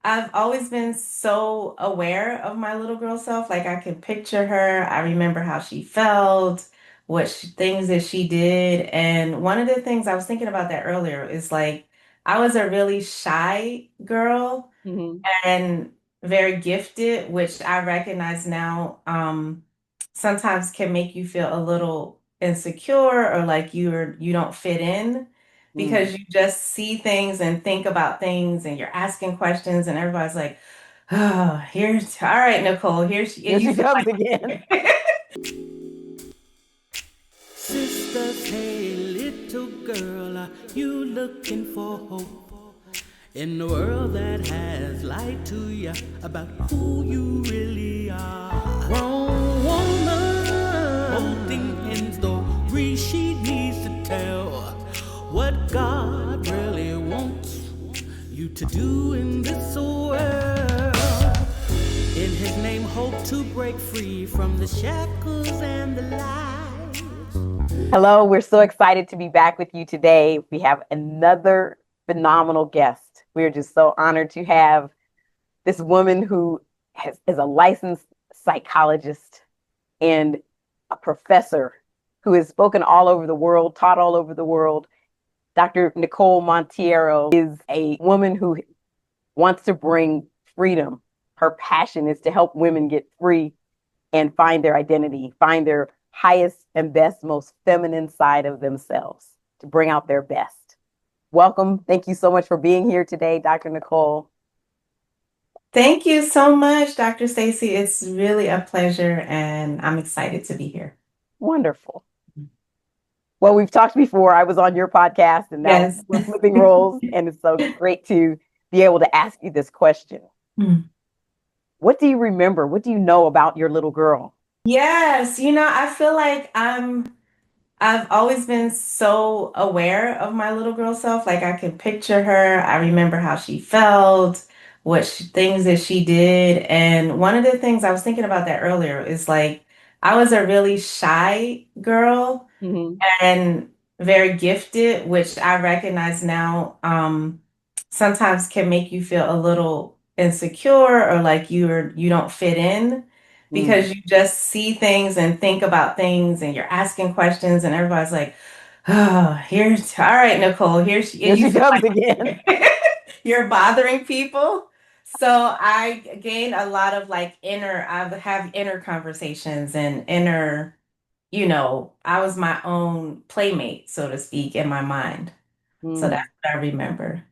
I've always been so aware of my little girl self. Like I can picture her. I remember how she felt, things that she did. And one of the things I was thinking about that earlier is like I was a really shy girl Hmm. and very gifted, which I recognize now, sometimes can make you feel a little insecure or like you don't fit in Mm. because you just see things and think about things and you're asking questions and everybody's like, oh, here's all right, Nicole, Here and you she feel comes again. like Sisters, hey, little girl, are you looking for hope in a world that has lied to you about who you really are? Wrong woman, holding in story she needs to tell what God really wants you to do in this world. In His name, hope to break free from the shackles and the lies. Hello, we're so excited to be back with you today. We have another phenomenal guest. We're just so honored to have this woman who is a licensed psychologist and a professor who has spoken all over the world, taught all over the world. Dr. Nicole Monteiro is a woman who wants to bring freedom. Her passion is to help women get free and find their identity, find their highest and best, most feminine side of themselves, to bring out their best. Welcome. Thank you so much for being here today, Dr. Nicole. thank you so much, Dr. Stacy. It's really a pleasure and I'm excited to be here. Wonderful. Well, we've talked before. I was on your podcast, and now Yes. we're flipping roles, and it's so great to be able to ask you this question. What do you remember? What do you know about your little girl? Yes, I feel like I've always been so aware of my little girl self. Like I can picture her. I remember how she felt, things that she did. And one of the things I was thinking about that earlier is like I was a really shy girl Hmm. and very gifted, which I recognize now, sometimes can make you feel a little insecure or like you don't fit in because Mm. you just see things and think about things and you're asking questions and everybody's like, oh, here's all right, Nicole, and Here you she feel comes again. like you're bothering people. So I gain a lot of I have inner conversations and I was my own playmate, so to speak, in my mind. So that's Mm. what I remember.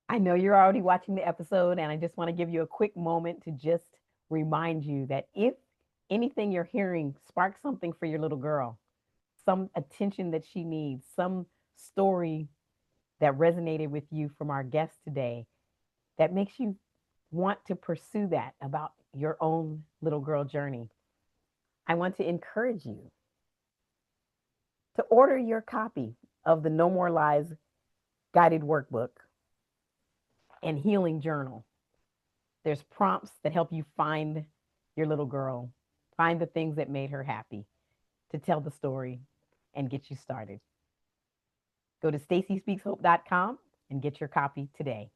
I know you're already watching the episode, and I just want to give you a quick moment to just remind you that if anything you're hearing sparks something for your little girl, some attention that she needs, some story that resonated with you from our guest today that makes you want to pursue that about your own little girl journey, I want to encourage you to order your copy of the No More Lies guided workbook and healing journal. There's prompts that help you find your little girl, find the things that made her happy, to tell the story and get you started. Go to stacyspeakshope.com and get your copy today.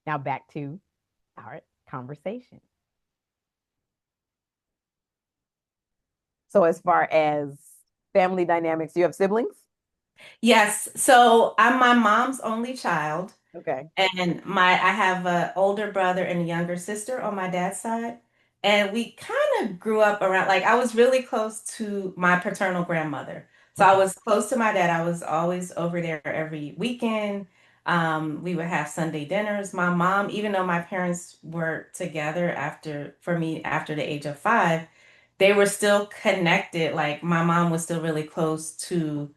Now back to our conversation. So, as far as family dynamics, do you have siblings? Yes, so I'm my mom's only child, Okay. and I have an older brother and a younger sister on my dad's side. And we kind of grew up around, like, I was really close to my paternal grandmother. So I Okay. was close to my dad. I was always over there every weekend. We would have Sunday dinners. My mom, even though my parents were together for me, after the age of 5, they were still connected. Like, my mom was still really close to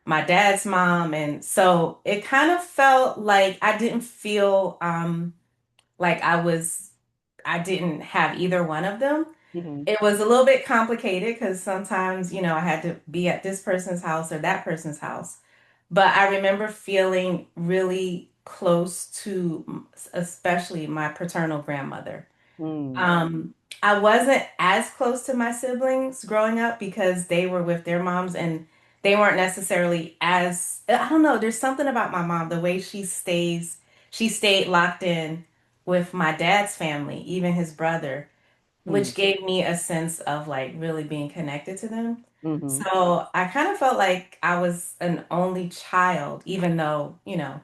my dad's mom. And so it kind of felt like I didn't feel like I didn't have either one of them. Hmm. It was a little bit complicated because sometimes, I had to be at this person's house or that person's house. But I remember feeling really close to especially my paternal grandmother. Mm. Um, I wasn't as close to my siblings growing up because they were with their moms and they weren't necessarily I don't know, there's something about my mom, the way she stayed locked in. with my dad's family, even his brother, Mm. which gave me a sense of like really being connected to them. Hmm. So I kind of felt like I was an only child, even though, Yeah.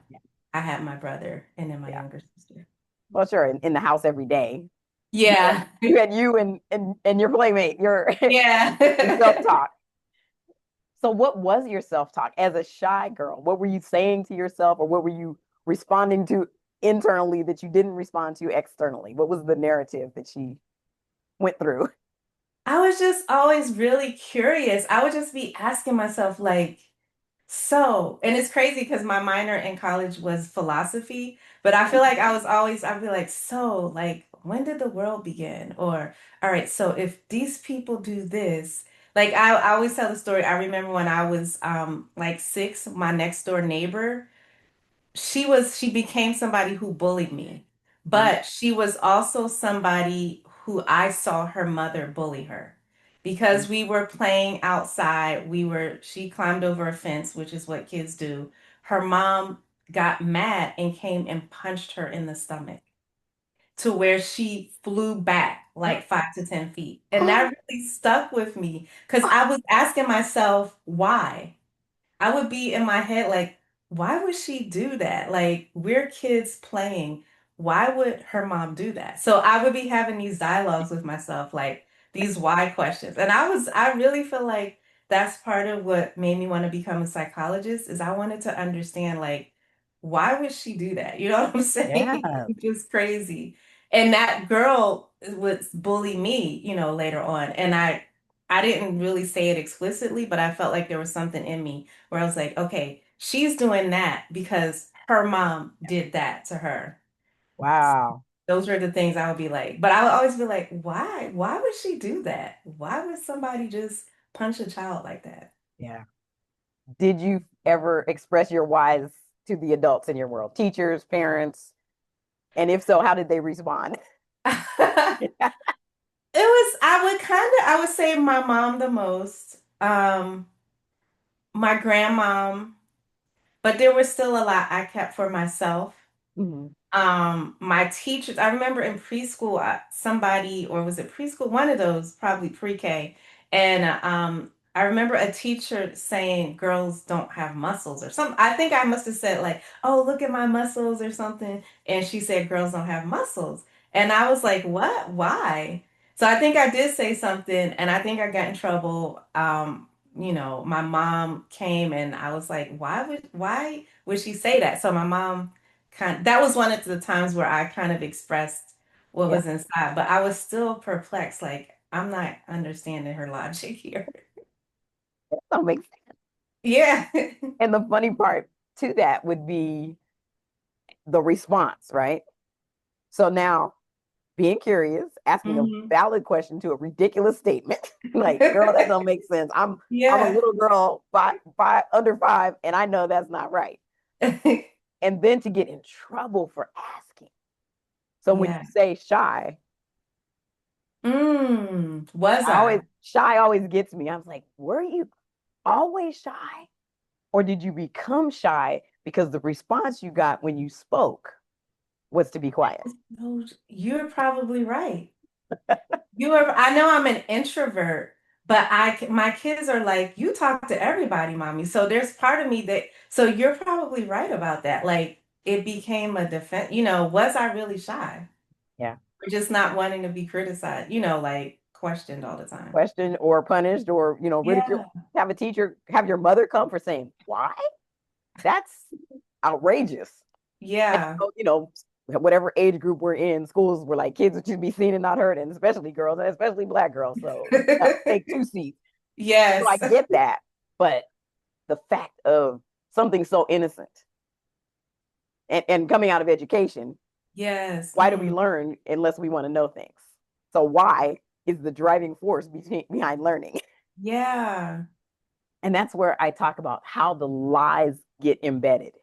I had my brother and then my Yeah. younger sister. Well, sure. In the house every day, you had Yeah. you had you and your playmate, your your Yeah. self-talk. So what was your self-talk as a shy girl? What were you saying to yourself, or what were you responding to internally that you didn't respond to externally? What was the narrative that she went through? I was just always really curious. I would just be asking myself, like, so, and it's crazy because my minor in college was philosophy, but I feel like I'd be like, so, like, when did the world begin? Or, all right, so if these people do this, like, I always tell the story. I remember when I was like 6, my next door neighbor, she became somebody who bullied me, Mhm. but she was also somebody who I saw her mother bully her because we were playing outside. She climbed over a fence, which is what kids do. Her mom got mad and came and punched her in the stomach to where she flew back like 5 to 10 feet. And that really stuck with me because I was asking myself, why? I would be in my head like, why would she do that? Like, we're kids playing. Why would her mom do that? So I would be having these dialogues with myself, like these why questions. And I really feel like that's part of what made me want to become a psychologist is I wanted to understand, like, why would she do that? You know what I'm saying? Yeah. It's just crazy. And that girl would bully me, later on. And I didn't really say it explicitly, but I felt like there was something in me where I was like, okay, she's doing that because her mom did that to her. Wow. Those were the things I would be like. But I would always be like, why? Why would she do that? Why would somebody just punch a child like that? Yeah. Did you ever express your whys to the adults in your world, teachers, parents? And if so, how did they respond? I would say my mom the most, my grandmom, but there was still a lot I kept for myself. Mhm. My teachers, I remember in preschool, somebody, or was it preschool? One of those, probably pre-K. And I remember a teacher saying girls don't have muscles or something. I think I must have said like, oh, look at my muscles or something. And she said girls don't have muscles. And I was like, what? Why? So I think I did say something and I think I got in trouble. My mom came and I was like, why would she say that? So my mom that was one of the times where I kind of expressed what Yeah, was inside, but I was still perplexed. Like, I'm not understanding her logic here. that makes sense. Yeah. And the funny part to that would be the response, right? So now being curious, asking a Hmm. valid question to a ridiculous statement, like, girl, that don't make sense. I'm a Yeah. little girl, under 5, and I know that's not right. And then to get in trouble for asking. So when you Yeah. say shy, Was I? shy always gets me. I was like, were you always shy? Or did you become shy because the response you got when you spoke was to be quiet? No, you're probably right. I know I'm an introvert, but my kids are like, you talk to everybody, mommy. So there's part of me so you're probably right about that. Like it became a defense, was I really shy? Yeah. Or just not wanting to be criticized, like questioned all the time. Questioned or punished or, ridiculed. Yeah. Have a teacher, have your mother come for saying, why? That's outrageous. And, Yeah. whatever age group we're in, schools were like kids would just be seen and not heard, and especially girls, and especially Black girls. So you have to take 2 seats. So I Yes. get that. But the fact of something so innocent and coming out of education, Yes. why do we learn unless we want to know things? So why is the driving force behind learning? Yeah. And that's where I talk about how the lies get embedded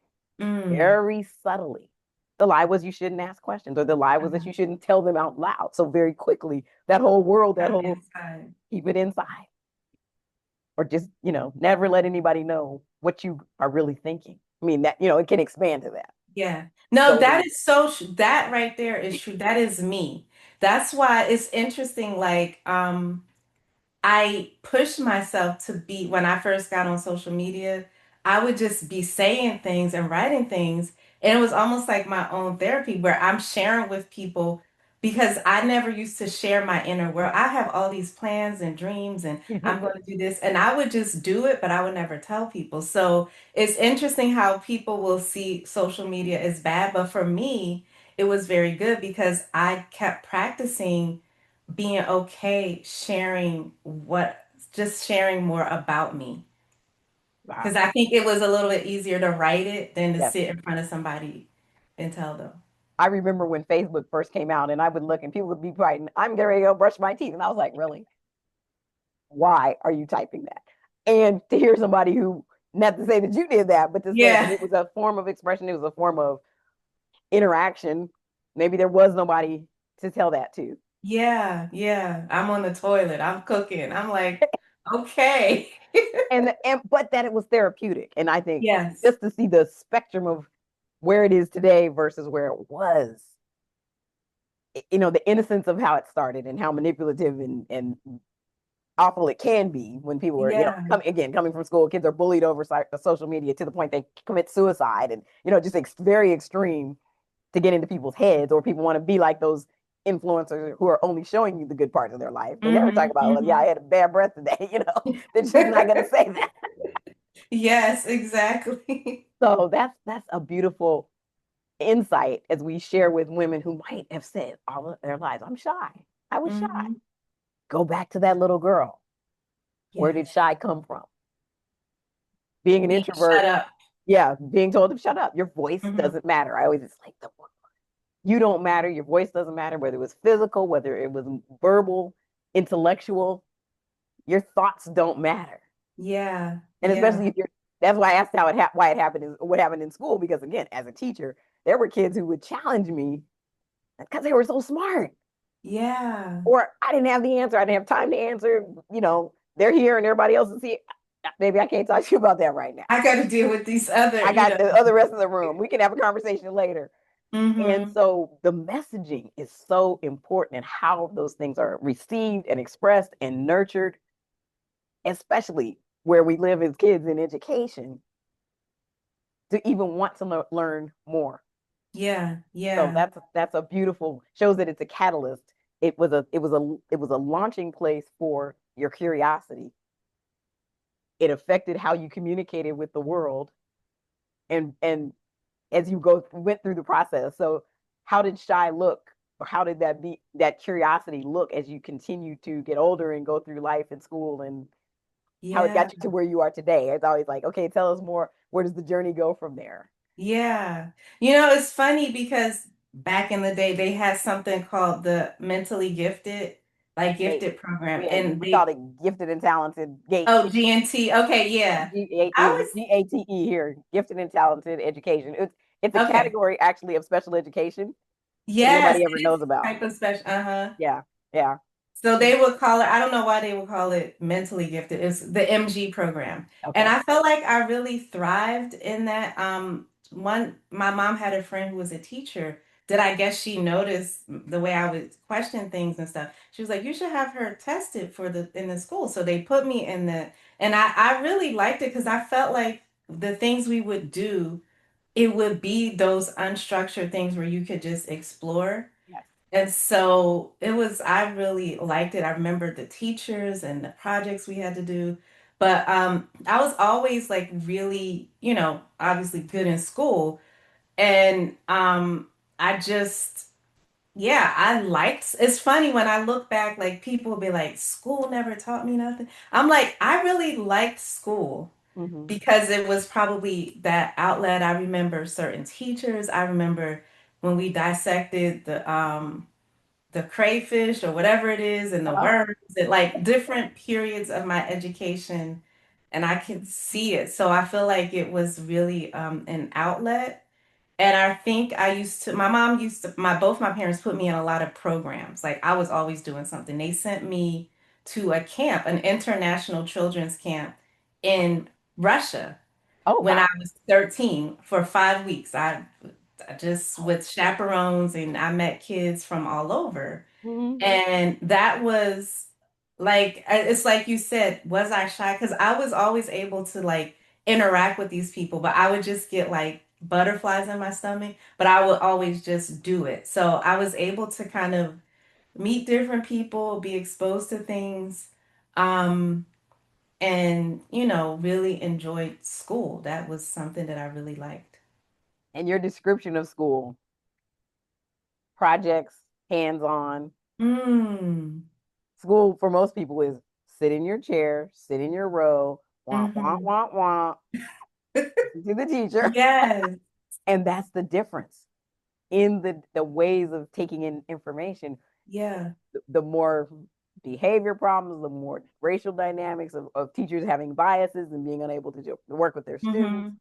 Mm. very subtly. The lie was you shouldn't ask questions, or the lie was that you shouldn't tell them out loud. So very quickly, that whole world, that I'm whole inside. keep it inside, or just, never let anybody know what you are really thinking. I mean, that, it can expand to that. Yeah. No, So that is that right there is true. That is me. That's why it's interesting. Like, I pushed myself to be, when I first got on social media, I would just be saying things and writing things. And it was almost like my own therapy where I'm sharing with people because I never used to share my inner world. I have all these plans and dreams and I'm going to do this. And I would just do it, but I would never tell people. So it's interesting how people will see social media as bad. But for me, it was very good because I kept practicing being okay sharing just sharing more about me. wow. Because I think it was a little bit easier to write it than to Yes. sit in front of somebody and tell them. I remember when Facebook first came out and I would look and people would be writing, I'm getting ready to go brush my teeth. And I was like, really? Why are you typing that? And to hear somebody who, not to say that you did that, but to say that Yeah, it was a form of expression, it was a form of interaction. Maybe there was nobody to tell that to. yeah, yeah. I'm on the toilet. I'm cooking. I'm like, okay. And but that it was therapeutic. And I think Yes. just to see the spectrum of where it is today versus where it was, the innocence of how it started and how manipulative and awful it can be when people are, Yeah. coming from school, kids are bullied over social media to the point they commit suicide and, just very extreme to get into people's heads, or people want to be like those influencers who are only showing you the good parts of their life. They never talk Hmm. about, well, yeah, I Hmm. had a bad breath today, they're just not going to say that. Yes, exactly. So that's a beautiful insight as we share with women who might have said all of their lives, I'm shy. I was shy. Hmm. Go back to that little girl. Where did Yes. shy come from? Being an Being shut introvert, up. yeah, being told to shut up. Your voice Hmm. doesn't matter. I always, it's like you don't matter. Your voice doesn't matter, whether it was physical, whether it was verbal, intellectual. Your thoughts don't matter. Yeah. And Yeah. especially if you're, that's why I asked why it happened, is what happened in school. Because again, as a teacher, there were kids who would challenge me because they were so smart, Yeah. or I didn't have the answer. I didn't have time to answer. They're here and everybody else is here. Maybe I can't talk to you about that right now. I got to deal with these other, I got the other rest of the room. We can have a conversation later. And hmm. so the messaging is so important, and how those things are received and expressed and nurtured, especially where we live as kids in education, to even want to learn more. Yeah, So yeah, that's a beautiful, shows that it's a catalyst. It was a launching place for your curiosity. It affected how you communicated with the world, and as you went through the process. So how did shy look, or how did that curiosity look as you continue to get older and go through life and school, and how it yeah, got you to where you are today? It's always like, okay, tell us more. Where does the journey go from there? yeah. It's funny because back in the day they had something called the mentally gifted, like Hey, gifted program, we and we call they, it gifted and talented gate. oh, GNT. Okay, yeah. I was GATE here, gifted and talented education. It's a okay. category actually of special education that Yes, nobody ever it is knows about. type of special. Uh-huh. Yeah, yeah. So they would call it, I don't know why they would call it mentally gifted. It's the MG program. And Okay. I felt like I really thrived in that. My mom had a friend who was a teacher that I guess she noticed the way I would question things and stuff. She was like, you should have her tested in the school. So they put me in and I really liked it because I felt like the things we would do, it would be those unstructured things where you could just explore. Yes. And so I really liked it. I remember the teachers and the projects we had to do. But I was always like really, obviously good in school. And I just, yeah, I liked, it's funny when I look back, like people will be like, school never taught me nothing. I'm like, I really liked school Hmm. because it was probably that outlet. I remember certain teachers. I remember when we dissected the crayfish or whatever it is and the Uh-huh. worms at like different periods of my education, and I can see it. So I feel like it was really an outlet. And I think my mom used to, both my parents put me in a lot of programs. Like I was always doing something. They sent me to a camp, an international children's camp in Russia Oh when I wow. was 13 for 5 weeks. just with chaperones, and I met kids from all over. Hmm. And that was like, it's like you said, was I shy? Because I was always able to like interact with these people, but I would just get like butterflies in my stomach, but I would always just do it. So I was able to kind of meet different people, be exposed to things, um, and, really enjoyed school. That was something that I really liked. And your description of school, projects, hands-on. Mm. School for most people is sit in your chair, sit in your row, womp, womp, Hmm. womp, womp, listen to the teacher. Yes. And that's the difference in the ways of taking in information. Yeah. The more behavior problems, the more racial dynamics of teachers having biases and being unable to work with their students, Hmm.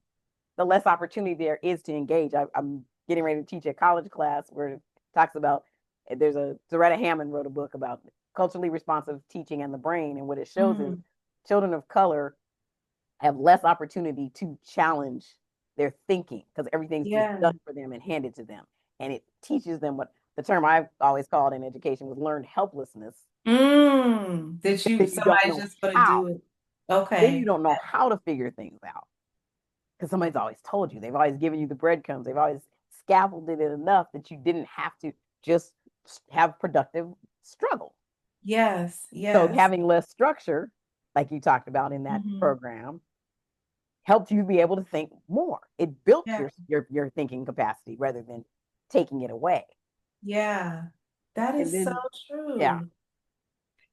the less opportunity there is to engage. I'm getting ready to teach a college class where it talks about, there's Zaretta Hammond wrote a book about culturally responsive teaching and the brain. And what it shows is Mm. children of color have less opportunity to challenge their thinking because everything's just Yeah. done for them and handed to them. And it teaches them what the term I've always called in education was learned helplessness. Mm. Did you, Then you don't somebody's know just gonna how. do it. Then you Okay. don't know how to figure things out because somebody's always told you. They've always given you the breadcrumbs. They've always scaffolded it enough that you didn't have to just have productive struggle. Yes. So Yes. having less structure, like you talked about in that Hmm. program, helped you be able to think more. It built Yeah. your thinking capacity rather than taking it away. Yeah. That And is so then yeah, true.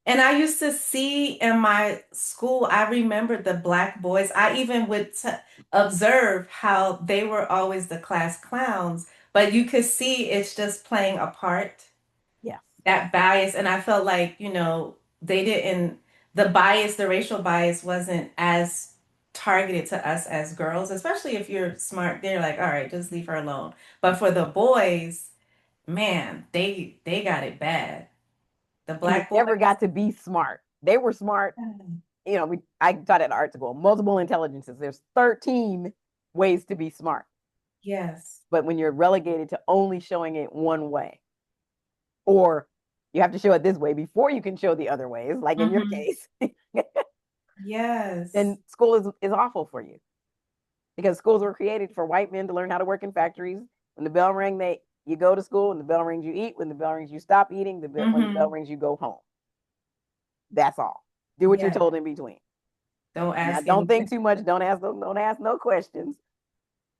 And I used to see in my school, I remember the black boys. I even would observe how they were always the class clowns, but you could see it's just playing a part, yes. that bias. And I felt like, they didn't, the racial bias wasn't as targeted to us as girls, especially if you're smart. They're like, all right, just leave her alone. But for the boys, man, they got it bad. The And they black boys. never got to be smart. They were smart. I taught at art school, multiple intelligences. There's 13 ways to be smart. Yes. But when you're relegated to only showing it one way, or you have to show it this way before you can show the other ways, like in your Hmm. case, Yes. then school is awful for you because schools were created for white men to learn how to work in factories. When the bell rang, you go to school. When the bell rings, you eat. When the bell rings, you stop eating. When the bell Hmm. rings, you go home. That's all. Do what you're Yeah. told in between. Don't Now, ask don't any. think too much. Don't ask no questions.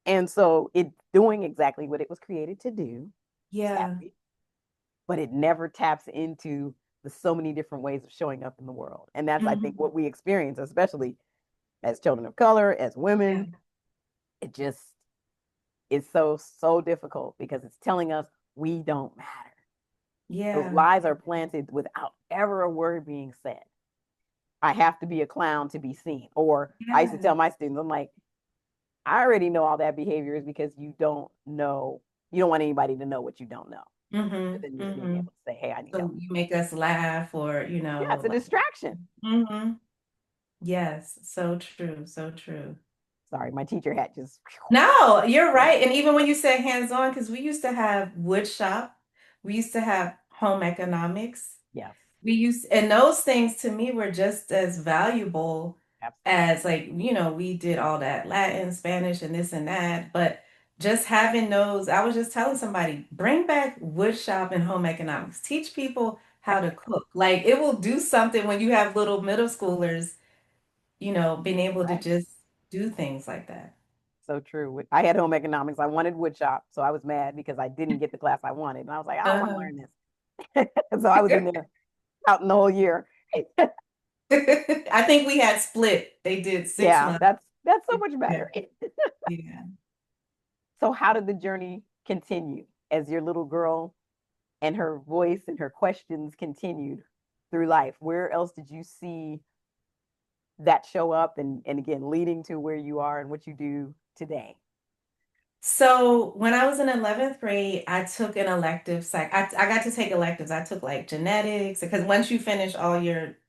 And so it's doing exactly what it was created to do, Yeah. sadly, but it never taps into the so many different ways of showing up in the world. And that's, I think, Hmm. what we experience, especially as children of color, as Yeah. women. It just is so difficult because it's telling us we don't matter. Those Yeah. lies are planted without ever a word being said. I have to be a clown to be seen. Or I used to Yeah. tell my students, I'm like, I already know all that behavior is because you don't want anybody to know what you don't know. Hmm. But then just being Hmm. able to say, hey, I need So help. you make us laugh, or, Yeah, it's a like, distraction. hmm. Yes. So true. So true. Sorry, my teacher hat just No, you're went right. off. And even when you say hands-on, because we used to have wood shop, we used to have home economics. Yes, And those things to me were just as valuable absolutely. as, like, we did all that Latin, Spanish, and this and that. But just having those, I was just telling somebody, bring back wood shop and home economics. Teach people how to cook. Like, it will do something when you have little middle schoolers, being able to Right. just do things like that. So true. I had home economics. I wanted wood shop, so I was mad because I didn't get the class I wanted. And I was like, I don't want to Uh-huh. learn this. So I was in there out in the whole year. I think we had split. They did six Yeah, months. that's so much Yeah. better. Yeah. So how did the journey continue as your little girl and her voice and her questions continued through life? Where else did you see that show up and again leading to where you are and what you do today? So when I was in 11th grade, I took an elective I got to take electives. I took like genetics because once you finish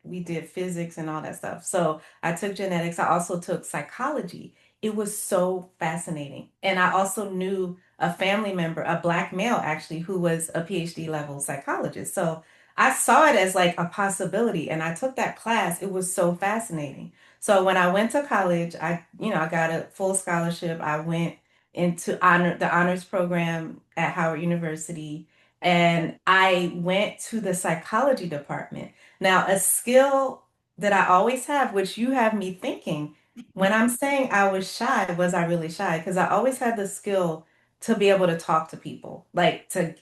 we did physics and all that stuff. So I took genetics. I also took psychology. It was so fascinating. And I also knew a family member, a black male actually, who was a PhD level psychologist. So I saw it as like a possibility and I took that class. It was so fascinating. So when I went to college, I got a full scholarship. I went into the honors program at Howard University and I went to the psychology department. Now, a skill that I always have, which you have me thinking, when I'm saying I was shy, was I really shy? Because I always had the skill to be able to talk to people, like to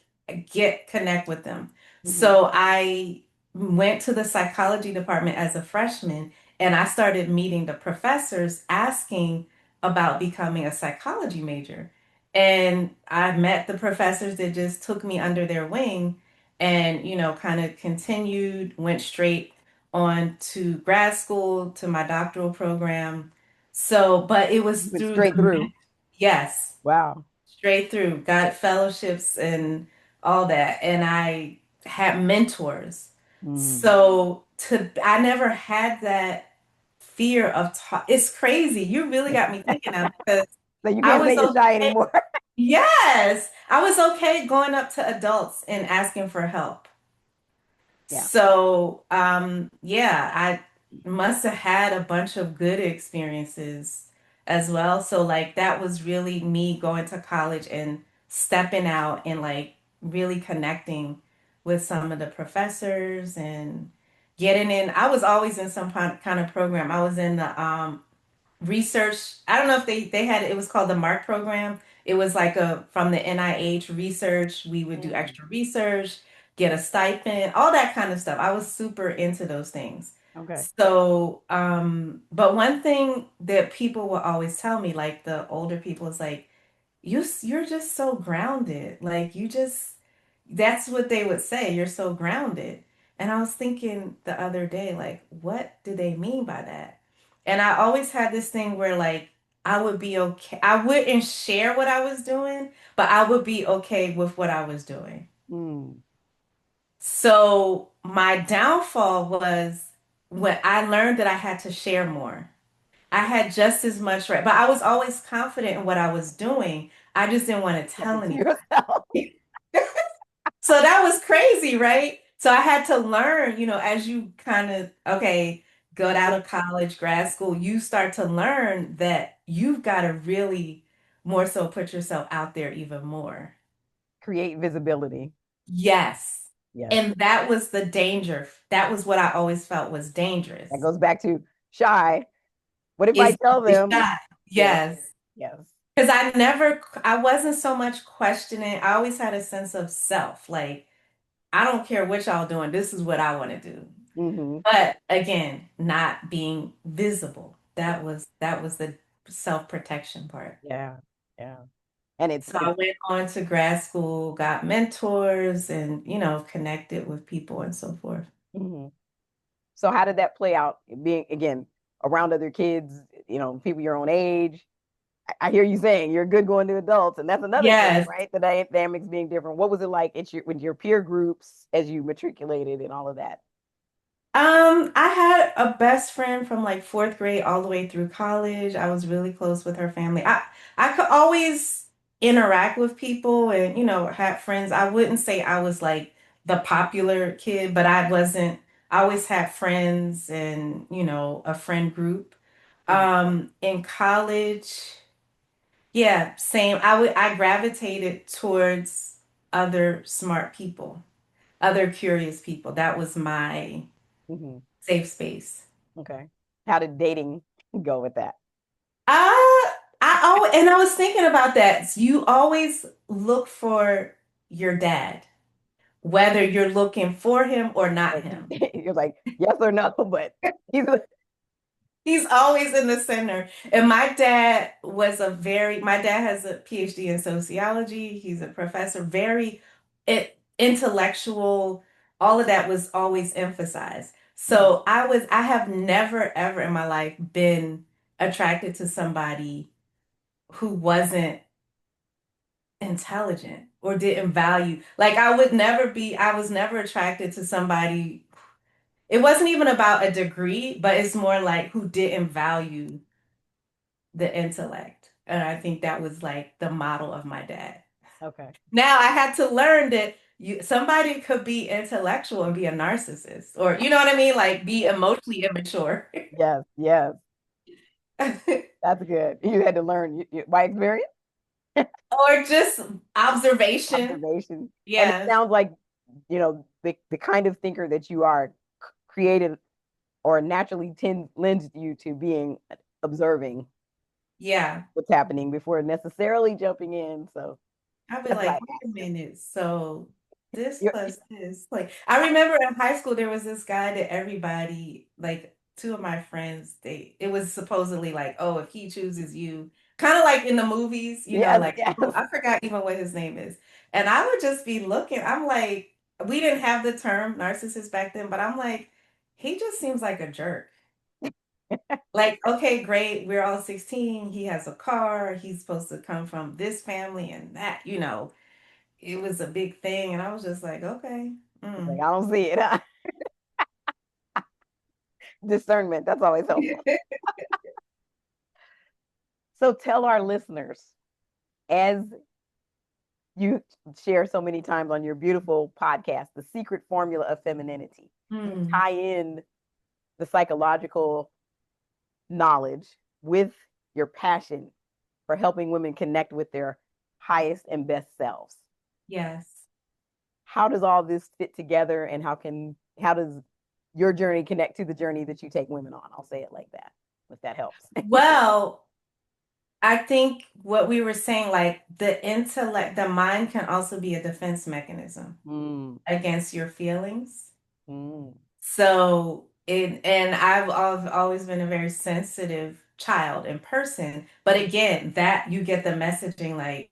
connect with them. Hmm. So I went to the psychology department as a freshman and I started meeting the professors asking about becoming a psychology major. And I met the professors that just took me under their wing and, kind of continued, went straight on to grad school, to my doctoral program. So, but it was You went through straight through. yes, Wow. straight through, got fellowships and all that. And I had mentors. Mm. So I never had that fear of talk. It's crazy. You really got me thinking now because So you I can't say was you're shy okay. anymore. Yes, I was okay going up to adults and asking for help. Yeah. So, yeah, I must have had a bunch of good experiences as well. So, like, that was really me going to college and stepping out and like really connecting with some of the professors and getting in. I was always in some kind of program. I was in the research. I don't know if they had it was called the Mark program. It was like a from the NIH research. We would do Mm. extra research, get a stipend, all that kind of stuff. I was super into those things. Okay. So, but one thing that people will always tell me, like the older people, is like, you're just so grounded. Like you just that's what they would say. You're so grounded. And I was thinking the other day, like, what do they mean by that? And I always had this thing where like I would be okay. I wouldn't share what I was doing, but I would be okay with what I was doing. Mm. So my downfall was when I learned that I had to share more. I had just as much right, but I was always confident in what I was doing. I just didn't want to Kept tell it to anyone. yourself. So that was crazy, right? So I had to learn, as you kind of, okay, go out of college, grad school, you start to learn that you've got to really more so put yourself out there even more. Create visibility. Yes. Yes. And that was the danger. That was what I always felt was That dangerous. goes back to shy. What if I Is tell the them? shot. Yes. Yes. Yes. Because I wasn't so much questioning. I always had a sense of self. Like, I don't care what y'all doing. This is what I want to do. Hmm. But again, not being visible. That was the self-protection part. Yeah. Yeah. And So I went on to grad school, got mentors and, connected with people and so forth. mhm. So how did that play out? Being again around other kids, people your own age. I hear you saying you're good going to adults, and that's another thing, Yes. right? The dynamics being different. What was it like with your peer groups as you matriculated and all of that? I had a best friend from like fourth grade all the way through college. I was really close with her family. I could always interact with people and, have friends. I wouldn't say I was like the popular kid, but I always had friends and, a friend group. Mhm. In college, yeah, same. I gravitated towards other smart people, other curious people. That was my Mhm. safe space. Okay. How did dating go with that? And I was thinking about that. You always look for your dad, whether you're looking for him or not him. You're like, yes or no, but he's He's always in the center. And my dad has a PhD in sociology. He's a professor, very intellectual. All of that was always emphasized. Mhm. So I have never, ever in my life been attracted to somebody who wasn't intelligent or didn't value. Like I was never attracted to somebody. It wasn't even about a degree, but it's more like who didn't value the intellect. And I think that was like the model of my dad. Okay. Now I had to learn that somebody could be intellectual and be a narcissist, or you know what I mean, like be emotionally immature. Yes, yes. That's good. You had to learn by experience, Or just observation. observation. And it Yes. sounds like, the kind of thinker that you are created or naturally lends you to being observing Yeah. what's happening before necessarily jumping in. So I'll be that's why I like, wait a asked. minute. So this You're, plus this. Like, I remember in high school, there was this guy that everybody, like two of my friends, it was supposedly like, oh, if he chooses you, kind of like in the movies, yes, like, yes. oh, I forgot even what his name is. And I would just be looking. I'm like, we didn't have the term narcissist back then, but I'm like, he just seems like a jerk. Like, okay, great. We're all 16. He has a car. He's supposed to come from this family and that. It was a big thing. And I was just like, okay. Like, I don't see it. Huh? Discernment. That's always helpful. So tell our listeners, as you share so many times on your beautiful podcast, The Secret Formula of Femininity, you Mm, tie in the psychological knowledge with your passion for helping women connect with their highest and best selves. yes. How does all this fit together, and how does your journey connect to the journey that you take women on? I'll say it like that, if that helps. Well, I think what we were saying, like the intellect, the mind can also be a defense mechanism Mm, against your feelings. mm, So and I've always been a very sensitive child in person. But again, that you get the messaging like,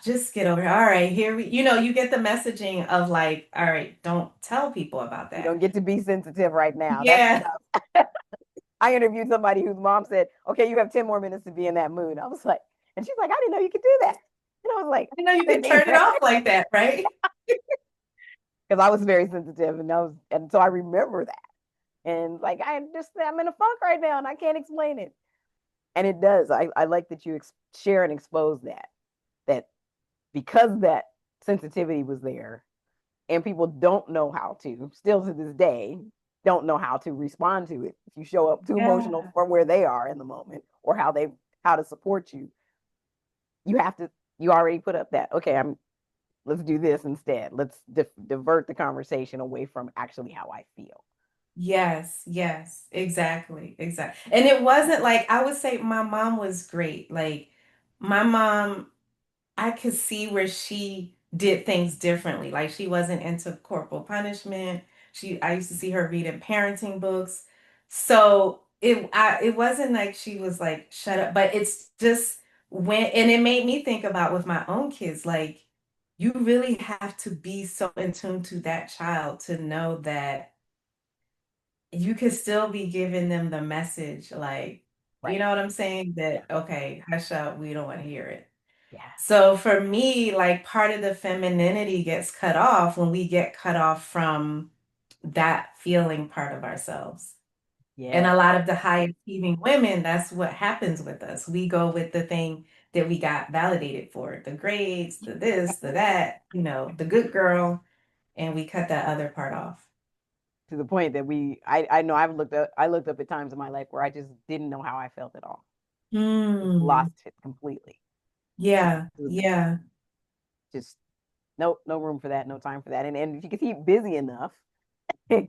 just get over it. All right, here you get the messaging of like, all right, don't tell people about you that. don't get to be sensitive right now. That's Yeah. enough. I interviewed somebody whose mom said, "Okay, you have 10 more minutes to be in that mood." I was like, and she's like, "I didn't know you could do that." And I was like, I know you "I can didn't turn it either," off like that, right? because I was very sensitive, and so I remember that. And like, I'm in a funk right now, and I can't explain it. And it does. I like that you share and expose that because that sensitivity was there, and people don't know how to, still to this day, don't know how to respond to it. If you show up too emotional Yeah. for where they are in the moment, or how to support you, you already put up that, okay, let's do this instead. Let's divert the conversation away from actually how I feel. Yes, yes, exactly, exactly. And it wasn't like I would say my mom was great. Like my mom, I could see where she did things differently. Like she wasn't into corporal punishment. I used to see her reading parenting books. So it wasn't like she was like shut up, but it's just and it made me think about with my own kids, like you really have to be so in tune to that child to know that you could still be giving them the message, like, you Right. know what I'm saying? Yeah. That, okay, hush up, we don't want to hear it. Yeah. So for me, like part of the femininity gets cut off when we get cut off from that feeling part of ourselves. And Yeah. a lot of the high achieving women, that's what happens with us. We go with the thing that we got validated for, the grades, the this, the that, the good girl, and we cut that other part off. To the point that I know I looked up at times in my life where I just didn't know how I felt at all. Just Hmm. lost it completely. Yeah, It was yeah. just no room for that, no time for that. And if you can keep busy enough, you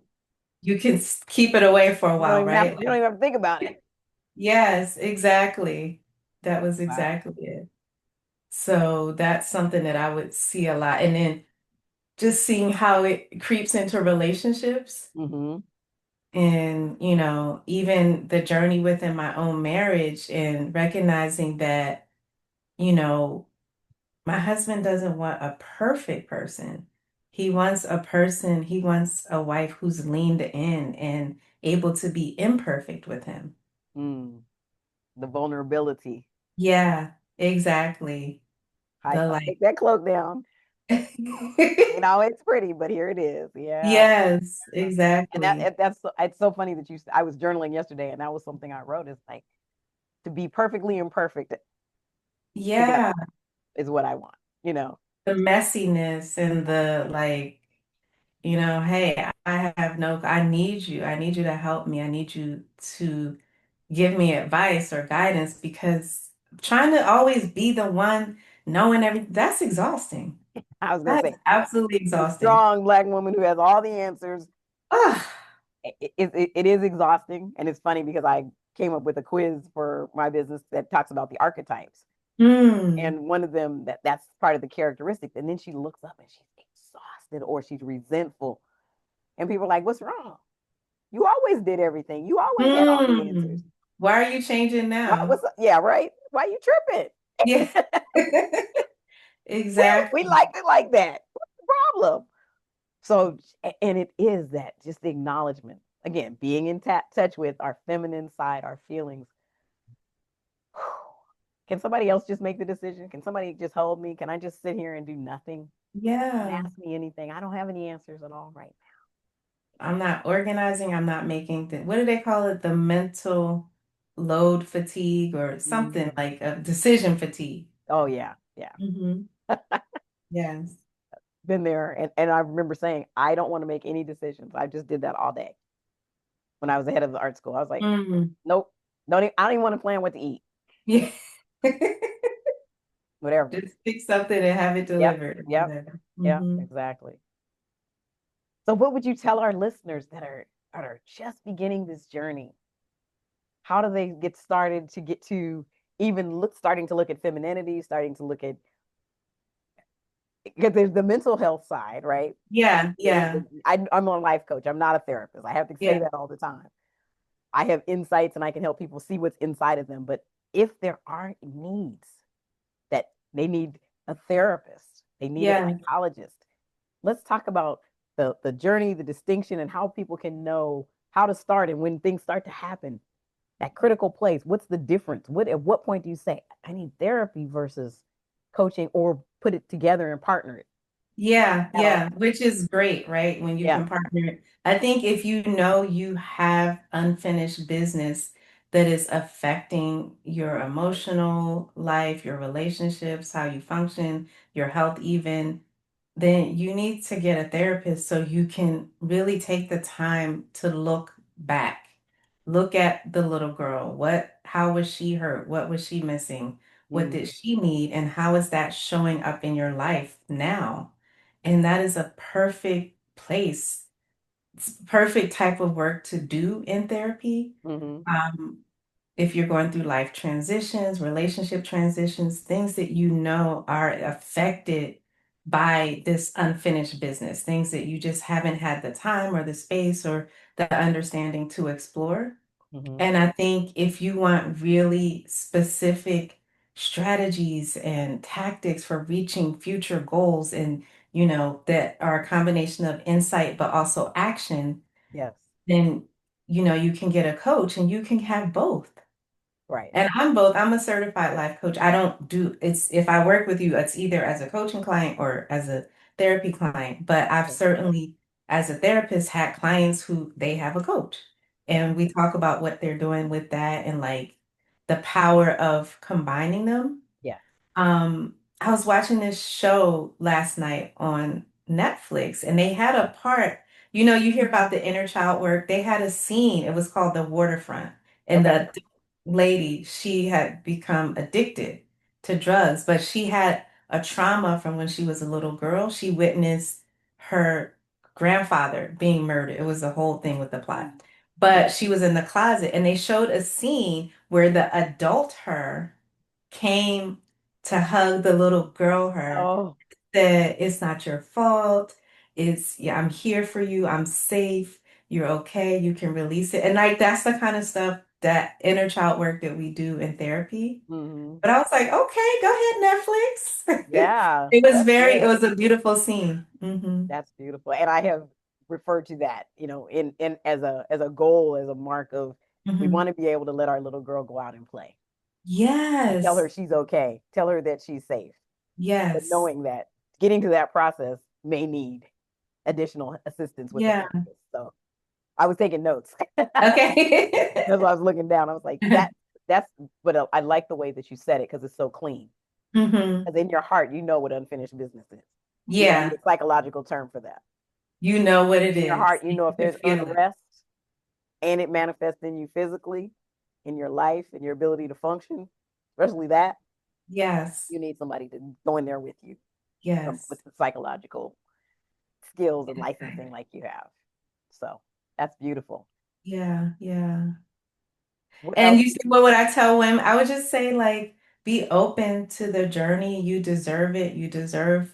You can keep it away for a while, right? you don't even have to think about it. Yes, exactly. That was Wow. exactly it. So that's something that I would see a lot. And then just seeing how it creeps into relationships Mm-hmm. and, even the journey within my own marriage and recognizing that, you know, my husband doesn't want a perfect person. He wants a wife who's leaned in and able to be imperfect with him. Mm. The vulnerability. Yeah, exactly. The I like, take that cloak down. Ain't always pretty, but here it is. Yeah. yes, And exactly. it's so funny that I was journaling yesterday, and that was something I wrote. Is like, to be perfectly imperfect together. Yeah, is what I want, you know. The messiness and the like, hey, I have no, I need you. I need you to help me. I need you to give me advice or guidance because trying to always be the one knowing everything, that's exhausting. I was gonna That's say absolutely the exhausting. strong Black woman who has all the answers. Ah, It is exhausting, and it's funny because I came up with a quiz for my business that talks about the archetypes, mm, and one of them that's part of the characteristics. And then she looks up and she's exhausted or she's resentful, and people are like, "What's wrong? You always did everything. You always had all the answers. mm. Why are you changing What now? was yeah, right? Why you tripping? Yeah, We exactly. liked it like that. What's the problem?" So, and it is that just the acknowledgement again, being in touch with our feminine side, our feelings. Can somebody else just make the decision? Can somebody just hold me? Can I just sit here and do nothing? Don't Yeah. ask me anything. I don't have any answers at all right I'm not organizing. I'm not making what do they call it? The mental load fatigue or now. something like a decision fatigue. Oh yeah, yeah. Hmm. Yes. Been there, and I remember saying I don't want to make any decisions. I just did that all day when I was the head of the art school. I was like, Mm. nope, don't. I don't even want to plan what to eat. Yeah. Whatever. Just pick something and have it Yep, delivered or yep, whatever. yeah, Hmm. exactly. So, what would you tell our listeners that are just beginning this journey? How do they get started to get to even starting to look at femininity, starting to look at because there's the mental health side, right? Yeah, There's yeah, I'm a life coach. I'm not a therapist. I have to say yeah, that all the time. I have insights and I can help people see what's inside of them. But if there are needs that they need a therapist, they need a yeah, psychologist, let's talk about the journey, the distinction, and how people can know how to start and when things start to happen. That critical place. What's the difference? What at what point do you say I need therapy versus coaching, or put it together and partner it? yeah, That all. yeah, which is great, right? When you Yeah. can partner it. I think if you know you have unfinished business that is affecting your emotional life, your relationships, how you function, your health even, then you need to get a therapist so you can really take the time to look back. Look at the little girl. How was she hurt? What was she missing? What Mm, did she need? And how is that showing up in your life now? And that is a perfect place, perfect type of work to do in therapy. hmm. Um, if you're going through life transitions, relationship transitions, things that you know are affected by this unfinished business, things that you just haven't had the time or the space or the understanding to explore. Hmm. And I think if you want really specific strategies and tactics for reaching future goals and, that are a combination of insight but also action, Yes. then, you can get a coach and you can have both. Right. And I'm both. I'm a certified life coach. I don't do it's if I work with you, it's either as a coaching client or as a therapy client. But I've Okay. certainly, as a therapist, had clients who they have a coach. Yeah. And we talk about what they're doing with that and like the power of combining them. Yeah. I was watching this show last night on Netflix, and they had a part, you hear about the inner child work. They had a scene, it was called The Waterfront. And Okay. the lady, she had become addicted to drugs, but she had a trauma from when she was a little girl. She witnessed her grandfather being murdered. It was a whole thing with the plot. But she was in the closet, and they showed a scene where the adult her came to hug the little girl her, Oh. said, "It's not your fault. Yeah, I'm here for you. I'm safe. You're okay. You can release it." And like that's the kind of stuff that inner child work that we do in therapy. Hmm. But I was like, okay, go ahead, Netflix. Yeah. It That's it good. was a beautiful scene. Hmm. That's beautiful. And I have referred to that, in as a goal, as a mark of we Hmm. want to be able to let our little girl go out and play and tell her Yes. she's okay, tell her that she's safe, but Yes. knowing that getting to that process may need additional assistance with the Yeah. therapist. So I was taking notes as Okay. I was looking down. I was like, that's but I like the way that you said it because it's so clean. Mm-hmm. Because in your heart, you know what unfinished business is. You don't need Yeah. a psychological term for that. You know what it In your is. heart, you You know if can there's feel it. unrest and it manifests in you physically, in your life, in your ability to function, especially that, Yes. you need somebody to go in there with you Yes. with the psychological skills and licensing like you have. So that's beautiful. Yeah. Yeah. What And else? you see, what would I tell women? I would just say, like, be open to the journey. You deserve it. You deserve.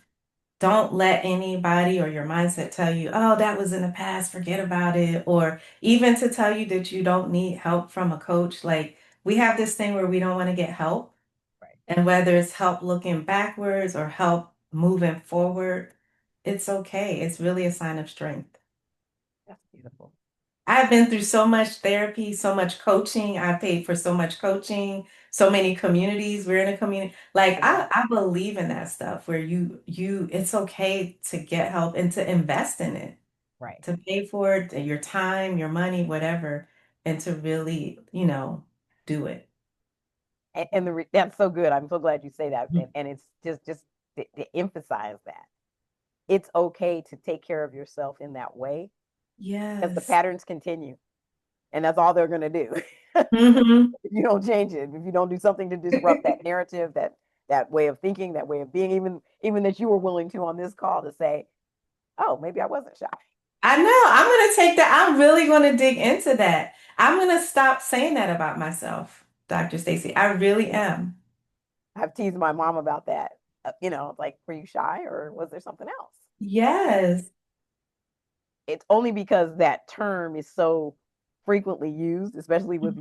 Don't let anybody or your mindset tell you, oh, that was in the past, forget about it. Or even to tell you that you don't need help from a coach. Like, we have this thing where we don't want to get help. Right. And whether it's help looking backwards or help moving forward, it's okay. It's really a sign of strength. That's beautiful. I've been through so much therapy, so much coaching. I paid for so much coaching, so many communities. We're in a community. Like I know. I believe in that stuff where it's okay to get help and to invest in it, Right. to pay for it, your time, your money, whatever, and to really, do it. And that's so good. I'm so glad you say that. And it's just to emphasize that it's okay to take care of yourself in that way because the Yes. patterns continue, and that's all they're going to do. Hmm. If you don't change it, if you don't do something to disrupt that narrative, that way of thinking, that way of being, even that you were willing to on this call to say, oh, maybe I wasn't shy. I know. I'm gonna take that. I'm really gonna dig into that. I'm gonna stop saying that about myself, Dr. Stacy. I really am. I've teased my mom about that. Like, were you shy or was there something else? Yes. It's only because that term is so frequently used, especially with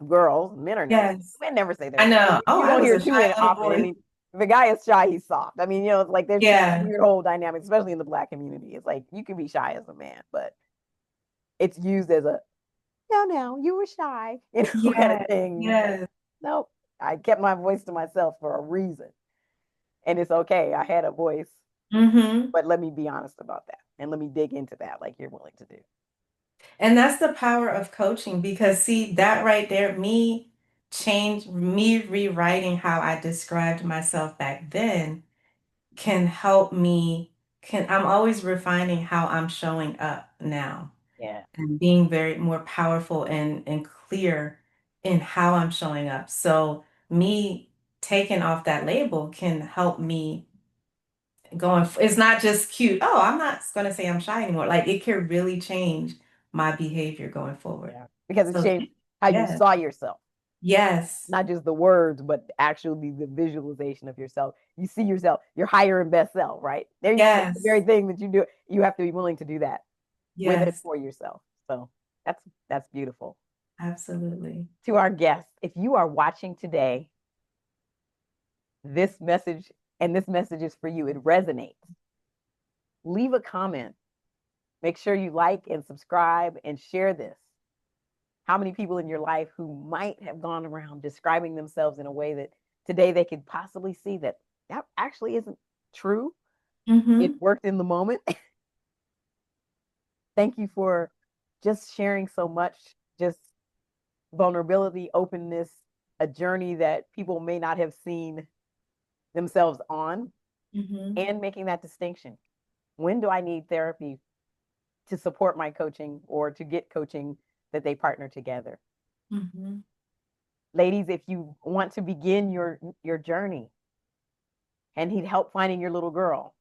girls. Men are never Yes. men never say they're I shy. know. Oh, You I don't was hear a it too shy little often. I boy. mean, if a guy is shy, he's soft. I mean, it's like there's this Yeah. weird whole dynamic, especially in the black community. It's like you can be shy as a man, but it's used as a no, you were shy, kind of Yes. thing. Yes. Nope. I kept my voice to myself for a reason. And it's okay. I had a voice, Hmm. but let me be honest about that. And let me dig into that like you're willing to do. And that's the power of coaching because see that right there, me rewriting how I described myself back then can help me I'm always refining how I'm showing up now Yeah. and being very more powerful and clear in how I'm showing up. So me taking off that label can help me it's not just cute. Oh, I'm not going to say I'm shy anymore. Like it can really change my behavior going forward. Yeah. Because it So changed how you yes, saw yourself, yes, not just the words, but actually the visualization of yourself. You see yourself, your higher and best self, right? There you go. The very yes, thing that you do, you have to be willing to do that with and yes, for yourself. So that's beautiful. absolutely. To our guests, if you are watching today, this message and this message is for you. It resonates. Leave a comment. Make sure you like and subscribe and share this. How many people in your life who might have gone around describing themselves in a way that today they could possibly see that that actually isn't true? It Mm-hmm. worked in the moment. Thank you for just sharing so much, just vulnerability, openness, a journey that people may not have seen themselves on, Mm-hmm. and making that distinction. When do I need therapy to support my coaching or to get coaching that they partner together? Mm-hmm. Ladies, if you want to begin your journey and need help finding your little girl,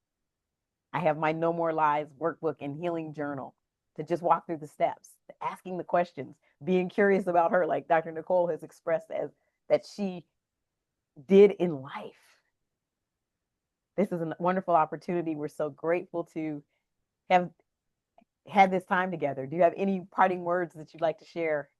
I have my No More Lies workbook and healing journal to just walk through the steps, asking the questions, being curious about her, like Dr. Nicole has expressed as that she did in life. This is a wonderful opportunity. We're so grateful to have had this time together. Do you have any parting words that you'd like to share?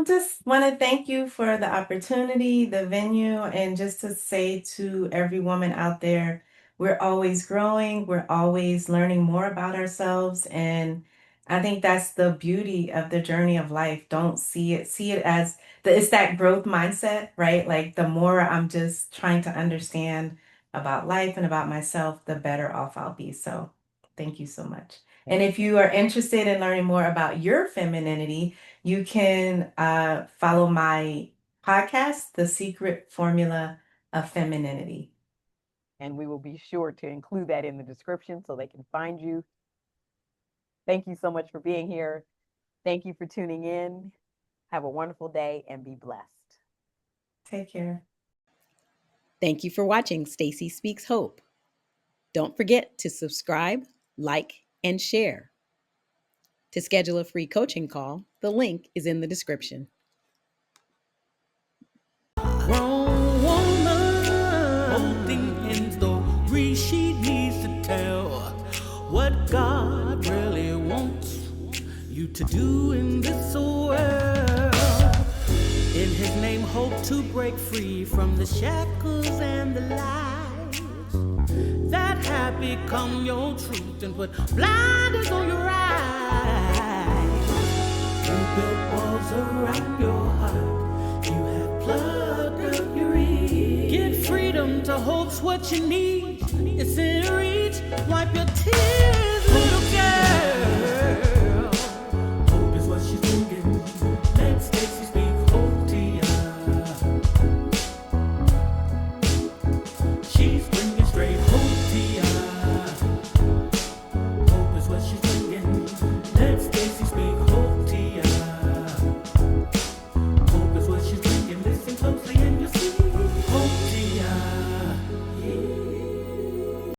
Just want to thank you for the opportunity, the venue, and just to say to every woman out there, we're always growing, we're always learning more about ourselves. And I think that's the beauty of the journey of life. Don't see it as it's that growth mindset, right? Like the more I'm just trying to understand about life and about myself, the better off I'll be. So thank you so much. And Thank if you are interested in learning more about your femininity, you can follow my podcast, The Secret Formula of femininity. And we will be sure to include that in the description so they can find you. Thank you so much for being here. Thank you for tuning in. Have a wonderful day and be blessed. Take care. Thank you for watching Staci Speaks Hope. Don't forget to subscribe, like, and share. To schedule a free coaching call, the link is in the description. Grown woman holding in story she needs to tell what God really wants you to do in this world. In his name, hope to break free from the shackles and the lies that have become your truth and put blinders on your eyes. You built walls around your heart. You have plugged up your ears. Get freedom to hope's what you need. It's in reach. Wipe your tears.